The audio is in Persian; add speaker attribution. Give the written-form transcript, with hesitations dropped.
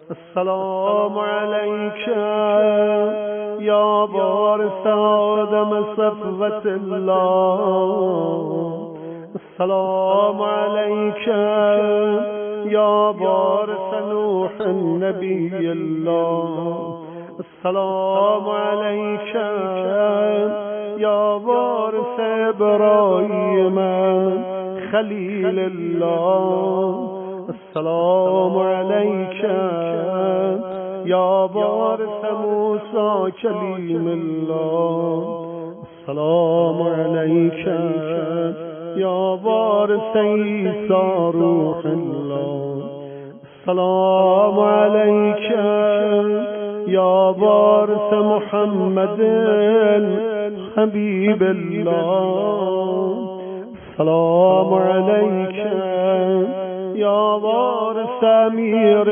Speaker 1: السلام عليك يا وارث آدم صفوة الله. السلام عليك يا وارث نوح نبي الله. السلام عليك يا وارث إبراهيم خليل الله. السلام عليك يا وارث موسى كليم الله. السلام عليك يا وارث عيسى روح الله. السلام عليك يا وارث محمد حبيب الله. السلام عليك يا وارث أمير